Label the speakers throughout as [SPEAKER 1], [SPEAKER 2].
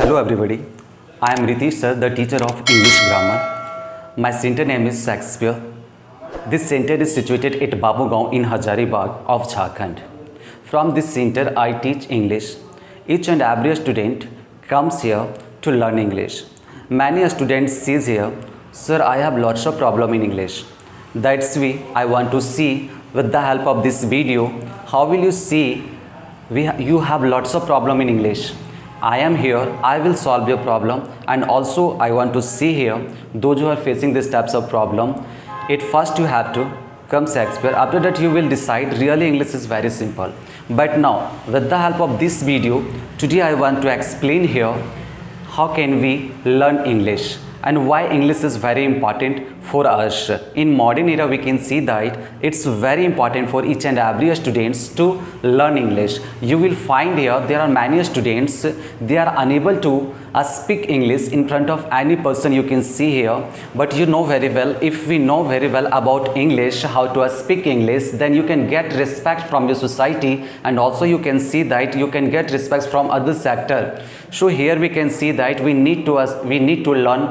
[SPEAKER 1] Hello everybody, I am Ritesh sir, the teacher of English grammar. My center name is Shakespeare. This center is situated at Babugaon in Hazaribagh of Jharkhand. From this center I teach English. Each and every student comes here to learn English. Many students says here, sir, I have lots of problem in English. That's why I want to see with the help of this video, how will you see you have lots of problem in English. I am here, I will solve your problem, and also I want to see here those who are facing these types of problem. At first you have to come Shakespeare, after that you will decide. Really English is very simple. But now with the help of this video, today I want to explain here how can we learn English and why English is very important for us. In modern era we can see that it's very important for each and every students to learn English. You will find here there are many students, they are unable to speak English in front of any person you can see here. But you know very well, if we know very well about English, how to speak English, then you can get respect from your society, and also you can see that you can get respect from other sector. So here we can see that we need to learn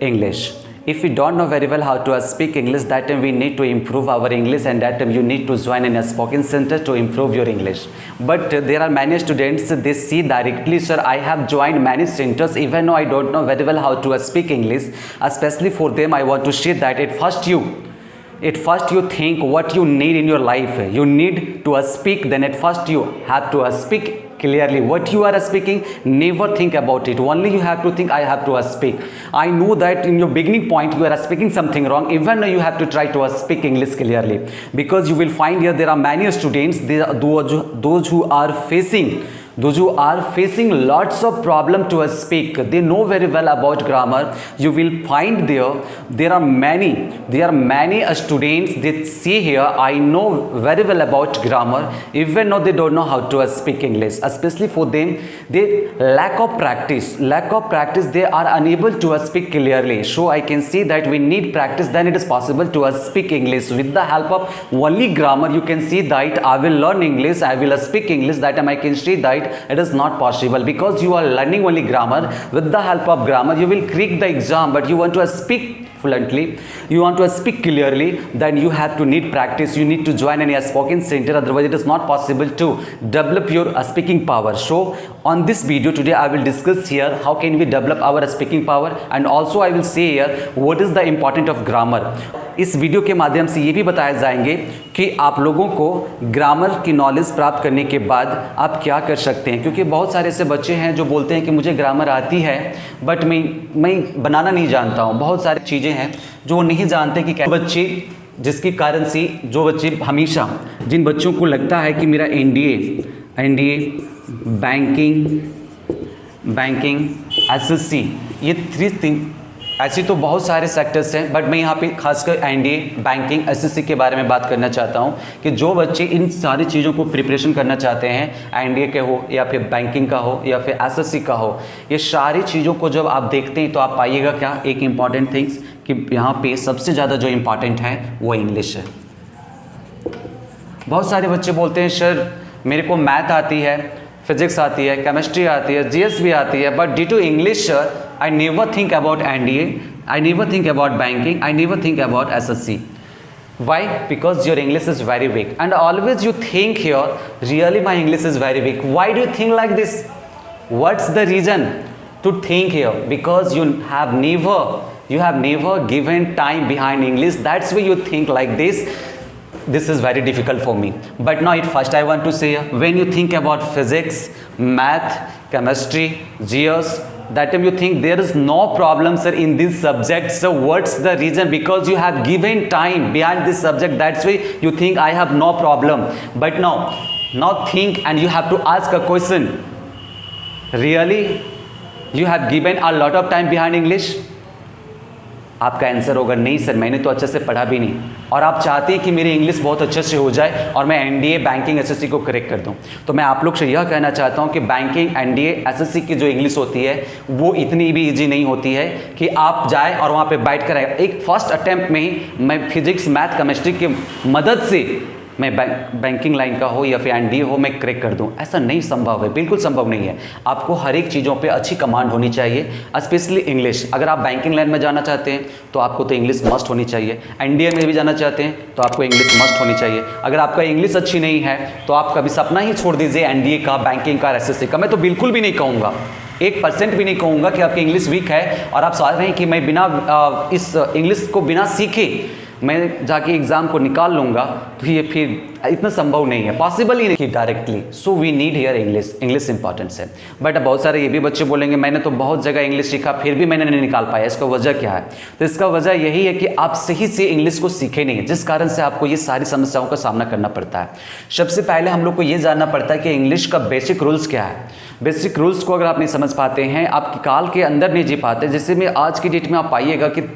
[SPEAKER 1] English. If we don't know very well how to speak English, that time we need to improve our English, and that time you need to join in a spoken center to improve your English. But there are many students, they see directly, sir, I have joined many centers even though I don't know very well how to speak English. Especially for them I want to share that at first you think what you need in your life. You need to speak, then at first you have to speak clearly what you are speaking. Never think about it, only you have to think I have to speak. I know that in your beginning point you are speaking something wrong, even though you have to try to speak English clearly, because you will find here there are many students, those who are facing lots of problem to speak. They know very well about grammar. You will find there are many students, they see here, I know very well about grammar, even though they don't know how to speak English. Especially for them, they lack of practice, they are unable to speak clearly. So I can see that we need practice, then it is possible to speak English. With the help of only grammar, you can see that I will learn English, I will speak English. That time I can see that it is not possible, because you are learning only grammar. With the help of grammar you will crack the exam, but you want to speak fluently, you want to speak clearly, then you have to need practice. You need to join any spoken center, otherwise it is not possible to develop your speaking power. So on this video today I will discuss here how can we develop our speaking power, and also I will say here what is the importance of grammar. इस video के माध्यम से ये भी बताया जाएंगे कि आप लोगों को ग्रामर की नॉलेज प्राप्त करने के बाद आप क्या कर सकते हैं, क्योंकि बहुत सारे ऐसे बच्चे हैं जो बोलते हैं कि मुझे ग्रामर आती है बट मैं बनाना नहीं जानता हूँ। बहुत सारी चीज़ें हैं जो वो नहीं जानते कि बच्चे, जिसके कारण से जो बच्चे हमेशा, जिन बच्चों को लगता है कि मेरा एनडीए बैंकिंग एसएससी, ये थ्री ऐसी तो बहुत सारे सेक्टर्स हैं, बट मैं यहाँ पे खासकर एनडीए, बैंकिंग, एसएससी के बारे में बात करना चाहता हूँ कि जो बच्चे इन सारी चीज़ों को प्रिपरेशन करना चाहते हैं, एनडीए के हो या फिर बैंकिंग का हो या फिर एसएससी का हो, ये सारी चीज़ों को जब आप देखते हैं तो आप पाइएगा क्या, एक इम्पॉर्टेंट थिंग्स कि यहाँ पे सबसे ज़्यादा जो इम्पॉर्टेंट है वो इंग्लिश है। बहुत सारे बच्चे बोलते हैं सर मेरे को मैथ आती है, फिजिक्स आती है, केमिस्ट्री आती है, जीएस भी आती है, but due to English sir I never think about NDA, I never think about banking, I never think about SSC. Why? Because your English is very weak, and always you think here really my English is very weak. Why do you think like this? What's the reason to think here? Because you have never given time behind English, that's why you think like this. This is very difficult for me. But now at first I want to say, when you think about physics, math, chemistry, GS, that time you think there is no problem sir in this subject. So what's the reason? Because you have given time behind this subject, that's why you think I have no problem. But now think, and you have to ask a question, really you have given a lot of time behind English? आपका answer होगा नहीं sir, मैंने तो अच्छे से पढ़ा भी नहीं, और आप चाहते हैं कि मेरी इंग्लिश बहुत अच्छे से हो जाए और मैं एनडीए, बैंकिंग, एसएससी को करेक्ट कर दूं। तो मैं आप लोग से यह कहना चाहता हूं कि बैंकिंग, एनडीए, एसएससी की जो इंग्लिश होती है वो इतनी भी इजी नहीं होती है कि आप जाए और वहाँ पे बैठ कर एक फर्स्ट अटैम्प्ट में ही मैं फिजिक्स, मैथ, केमिस्ट्री की मदद से मैं बैंकिंग लाइन का हो या फिर एनडीए हो मैं क्रैक कर दूं, ऐसा नहीं संभव है, बिल्कुल संभव नहीं है। आपको हर एक चीज़ों पे अच्छी कमांड होनी चाहिए, स्पेशली इंग्लिश। अगर आप बैंकिंग लाइन में जाना चाहते हैं तो आपको तो इंग्लिश मस्ट होनी चाहिए, एनडीए में भी जाना चाहते हैं तो आपको इंग्लिश मस्ट होनी चाहिए। अगर आपका इंग्लिश अच्छी नहीं है तो आप कभी सपना ही छोड़ दीजिए एनडीए का, बैंकिंग का, एसएससी का। मैं तो बिल्कुल भी नहीं कहूँगा, 1% भी नहीं कहूँगा कि आपकी इंग्लिश वीक है और आप सोच रहे हैं कि मैं बिना इस इंग्लिश को बिना सीखे मैं जाके एग्ज़ाम को निकाल लूँगा, तो ये फिर इतना संभव नहीं है, पॉसिबल ही नहीं directly. So we need here English, English importance है। बट बहुत सारे ये भी बच्चे बोलेंगे मैंने तो बहुत जगह इंग्लिश सीखा फिर भी मैंने नहीं निकाल पाया, इसका वजह क्या है? तो इसका वजह यही है कि आप सही से इंग्लिश को सीखे नहीं है, जिस कारण से आपको ये सारी समस्याओं का सामना करना पड़ता है। सबसे पहले हम लोग को ये जानना पड़ता है कि इंग्लिश का बेसिक रूल्स क्या है। बेसिक रूल्स को अगर आप नहीं समझ पाते हैं, आप काल के अंदर नहीं जी पाते। जैसे में आज की डेट में आप पाइएगा कि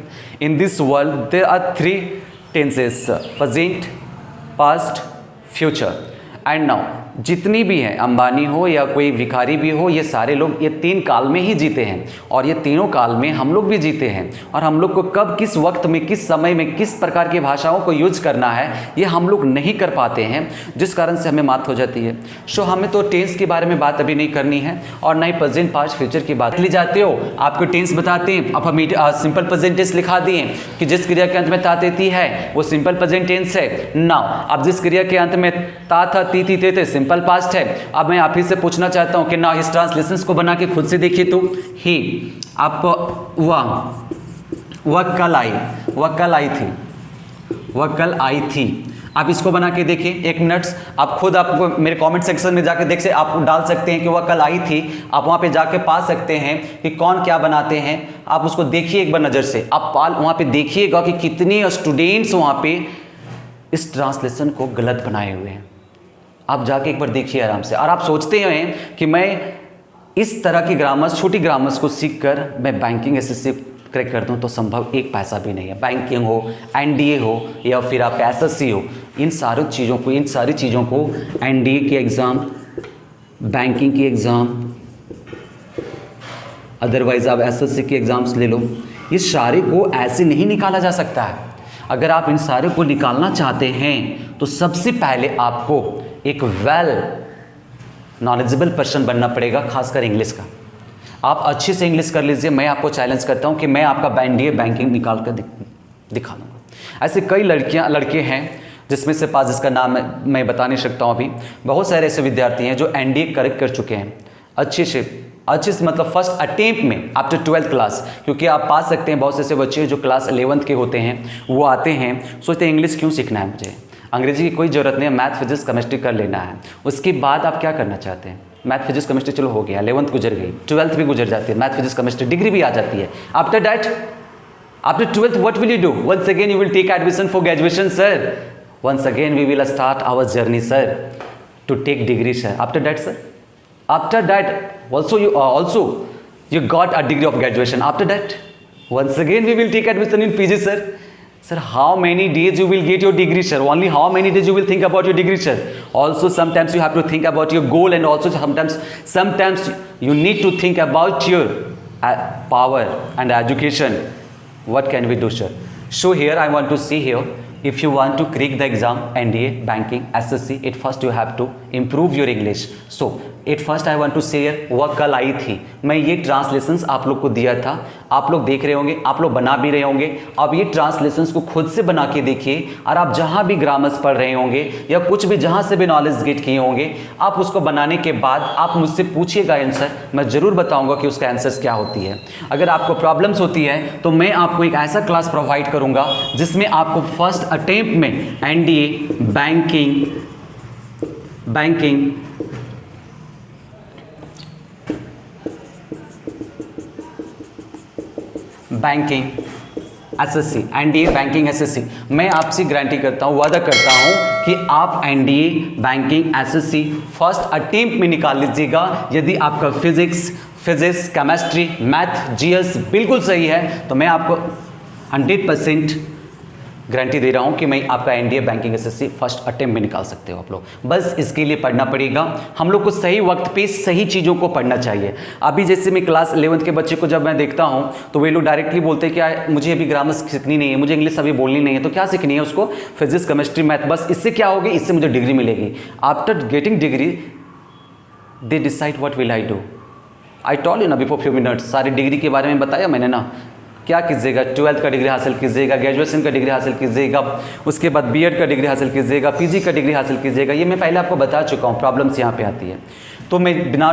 [SPEAKER 1] in this world there are 3 tenses, present, past, future and now. जितनी भी हैं, अंबानी हो या कोई भिखारी भी हो, ये सारे लोग ये 3 काल में ही जीते हैं और ये तीनों काल में हम लोग भी जीते हैं। और हम लोग को कब, किस वक्त में, किस समय में, किस प्रकार की भाषाओं को यूज करना है ये हम लोग नहीं कर पाते हैं, जिस कारण से हमें मात हो जाती है। सो हमें तो टेंस के बारे में बात अभी नहीं करनी है और ना ही प्रेजेंट, पास्ट, फ्यूचर की बात ली जाते हो। आपको टेंस बताते हैं, आप हमें सिंपल प्रेजेंट टेंस लिखा दिए कि जिस क्रिया के अंत में ता देती है वो सिंपल प्रेजेंट टेंस है। नाउ अब जिस क्रिया के अंत में ता था, ती थी, ते सिंपल पास्ट है। अब मैं आप ही से पूछना चाहता हूं कि नाउ इस ट्रांसलेशंस को बना के खुद से देखिए तो ही, आप वह कल आई थी। आप इसको बना के देखिए 1 मिनट। आप खुद आपको मेरे कमेंट सेक्शन में जाके देख से आप डाल सकते हैं कि वह कल आई थी। आप वहां पे जाके पा सकते हैं कि कौन क्या बनाते हैं। आप उसको देखिए एक बार नज़र से, आप वहां पे देखिएगा कि कितने स्टूडेंट्स वहां पे इस ट्रांसलेशन को गलत बनाए हुए हैं। आप जाके एक बार देखिए आराम से। और आप सोचते हैं कि मैं इस तरह की ग्रामर्स, छोटी ग्रामर्स को सीखकर मैं बैंकिंग एसएससी क्रैक कर दूं, तो संभव 1 पैसा भी नहीं है। बैंकिंग हो, एनडीए हो या फिर आपका एसएससी हो, इन सारी चीज़ों को एनडीए की एग्ज़ाम, बैंकिंग की एग्ज़ाम, अदरवाइज आप एसएससी की एग्ज़ाम्स ले लो, ये सारे को ऐसे नहीं निकाला जा सकता है। अगर आप इन सारे को निकालना चाहते हैं तो सबसे पहले आपको एक वेल नॉलेजेबल पर्सन बनना पड़ेगा, खासकर इंग्लिश का। आप अच्छे से इंग्लिश कर लीजिए, मैं आपको चैलेंज करता हूं कि मैं आपका एनडीए बैंकिंग निकाल कर दिखा दूंगा। ऐसे कई लड़के हैं जिसमें से 5 जिसका नाम मैं बता नहीं सकता हूं अभी। बहुत सारे ऐसे विद्यार्थी हैं जो एनडीए करेक्ट कर चुके हैं अच्छे से मतलब फर्स्ट अटेम्प्ट में आफ्टर 12th क्लास। क्योंकि आप पा सकते हैं बहुत से ऐसे बच्चे जो क्लास 11th के होते हैं, वो आते हैं सोचते हैं इंग्लिश क्यों सीखना है, मुझे अंग्रेजी की कोई ज़रूरत नहीं है, मैथ, फिजिक्स, केमिस्ट्री कर लेना है। उसके बाद आप क्या करना चाहते हैं? मैथ, फिजिक्स, केमिस्ट्री चलो हो गया, 11th गुजर गई, 12th भी गुजर जाती है, मैथ, फिजिक्स, केमिस्ट्री डिग्री भी आ जाती है। After that, after 12th what will you do? Once again you will take admission for graduation sir, once again we will start our journey sir to take degree sir. After that sir, after that also you got a degree of graduation. After that once again we will take admission in PG sir. Sir, how many days you will get your degree sir? Only how many days you will think about your degree sir? Also sometimes you have to think about your goal, and also sometimes you need to think about your power and education. What can we do sir? So here I want to see here, if you want to crack the exam NDA, banking, SSC, at first you have to improve your English. So at first I want to share, वह कल आई थी। मैं ये translations आप लोग को दिया था, आप लोग देख रहे होंगे, आप लोग बना भी रहे होंगे। अब ये ट्रांसलेशंस को खुद से बना के देखिए, और आप जहाँ भी ग्रामर्स पढ़ रहे होंगे या कुछ भी जहाँ से भी नॉलेज गेट किए होंगे, आप उसको बनाने के बाद आप मुझसे पूछिएगा आंसर, मैं ज़रूर बताऊँगा कि उसका आंसर्स क्या होती है। अगर आपको प्रॉब्लम्स होती है तो मैं आपको एक ऐसा क्लास प्रोवाइड करूँगा जिसमें आपको फर्स्ट अटेम्प्ट में NDA, banking, SSC, NDA, banking, SSC, मैं आपसे गारंटी करता हूँ, वादा करता हूँ कि आप NDA, banking, SSC first attempt में निकाल लीजिएगा। यदि आपका फिजिक्स, केमिस्ट्री, मैथ, जीएस बिल्कुल सही है तो मैं आपको 100% गारंटी दे रहा हूँ कि मैं आपका NDA banking SSC first attempt में निकाल सकते हो आप लोग। बस इसके लिए पढ़ना पड़ेगा, हम लोग को सही वक्त पे सही चीज़ों को पढ़ना चाहिए। अभी जैसे मैं क्लास 11th के बच्चे को जब मैं देखता हूँ तो वे लोग डायरेक्टली बोलते हैं कि मुझे अभी ग्रामर सीखनी नहीं है, मुझे इंग्लिश अभी बोलनी नहीं है। तो क्या सीखनी है उसको? Physics, chemistry, math. बस इससे क्या होगी? इससे मुझे डिग्री मिलेगी। After getting degree they decide what will I do. I told you ना बिफोर फ्यू मिनट्स, सारी डिग्री के बारे में बताया मैंने ना। क्या कीजिएगा? 12th का डिग्री हासिल कीजिएगा, ग्रेजुएशन का डिग्री हासिल कीजिएगा, उसके बाद बीएड का डिग्री हासिल कीजिएगा, पीजी का डिग्री हासिल कीजिएगा। ये मैं पहले आपको बता चुका हूँ, प्रॉब्लम्स यहाँ पे आती है। तो मैं बिना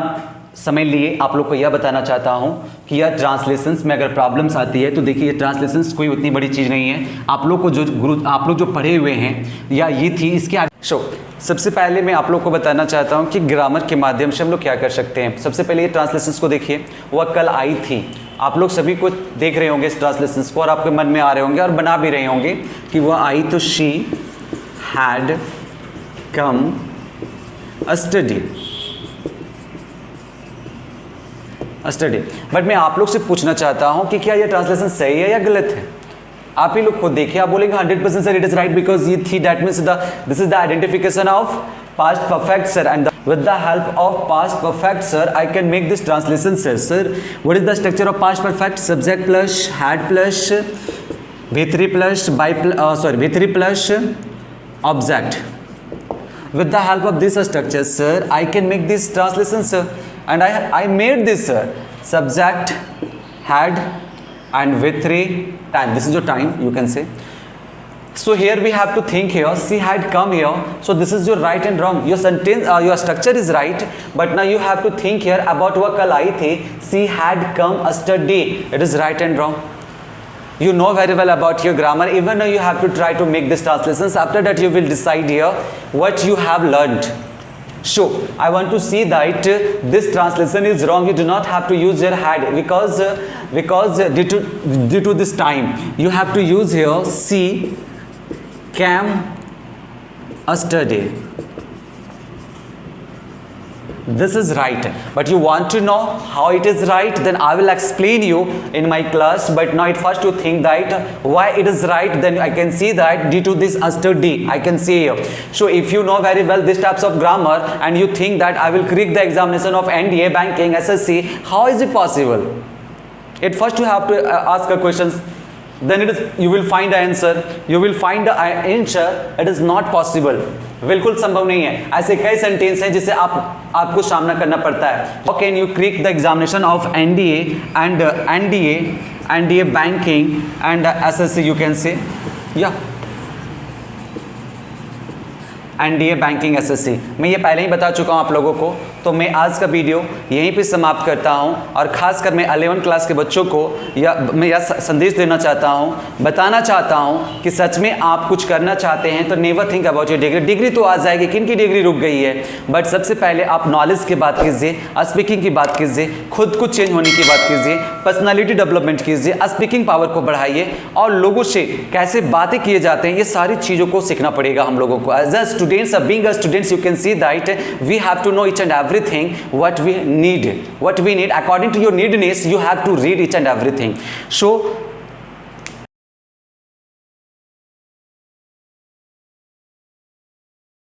[SPEAKER 1] समय लिए आप लोग को यह बताना चाहता हूँ कि यह ट्रांसलेशंस में अगर प्रॉब्लम्स आती है तो देखिए, ये ट्रांसलेशंस कोई उतनी बड़ी चीज़ नहीं है। आप लोग को आप लोग जो पढ़े हुए हैं या ये थी इसके सबसे पहले मैं आप लोग को बताना चाहता हूँ कि ग्रामर के माध्यम से हम लोग क्या कर सकते हैं। सबसे पहले ये ट्रांसलेशंस को देखिए, वह कल आई थी। आप लोग सभी को देख रहे होंगे इस ट्रांसलेशंस को और आपके मन में आ रहे होंगे और बना भी रहे होंगे कि वह आई तो she had come study. But मैं आप लोग से पूछना चाहता हूं कि क्या यह ट्रांसलेशन सही है या गलत है? आप ही लोग खुद देखिए, आप बोलेंगे 100% sir it is right because ये थी, that means this is the identification of past perfect sir, and with the help of past perfect sir I can make this translation sir. What is the structure of past perfect? Subject plus had plus v3 plus v3 plus object. With the help of this structure sir I can make this translation sir, and I made this sir. Subject, had and v3 time. This is your time, you can say. So here we have to think here, she had come here, so this is your right and wrong. Your sentence, your structure is right, but now you have to think here about what kal aayi thi, she had come yesterday. It is right and wrong. You know very well about your grammar, even now you have to try to make this translations. After that you will decide here what you have learned. So I want to see that this translation is wrong. You do not have to use your had because due to this time you have to use here she came yesterday. This is right, but you want to know how it is right, then I will explain you in my class. But now at first you think that why it is right, then I can see that due to this yesterday I can see here. So if you know very well these types of grammar and you think that I will crack the examination of NDA banking SSC, how is it possible? At first you have to ask a questions, then you will find the answer. You will find the answer. It is not possible. बिल्कुल संभव नहीं है। ऐसे कई sentence हैं जिसे आपको सामना करना पड़ता है। How can you crack the examination of NDA banking and SSC, you can say, yeah, NDA banking SSC। मैं ये पहले ही बता चुका हूँ आप लोगों को। तो मैं आज का वीडियो यहीं पे समाप्त करता हूँ, और ख़ासकर मैं 11th क्लास के बच्चों को मैं यह संदेश देना चाहता हूँ, बताना चाहता हूँ कि सच में आप कुछ करना चाहते हैं तो never think about your degree. Degree तो आ जाएगी, किन की डिग्री रुक गई है, बट सबसे पहले आप नॉलेज की बात कीजिए, स्पीकिंग की बात कीजिए, खुद को चेंज होने की बात कीजिए, पर्सनैलिटी डेवलपमेंट कीजिए, स्पीकिंग पावर को बढ़ाइए, और लोगों से कैसे बातें किए जाते हैं ये सारी चीज़ों को सीखना पड़ेगा हम लोगों को। As a students, being a students, you can see that we have to know each and everything what we need according to your needness. You have to read each and everything. So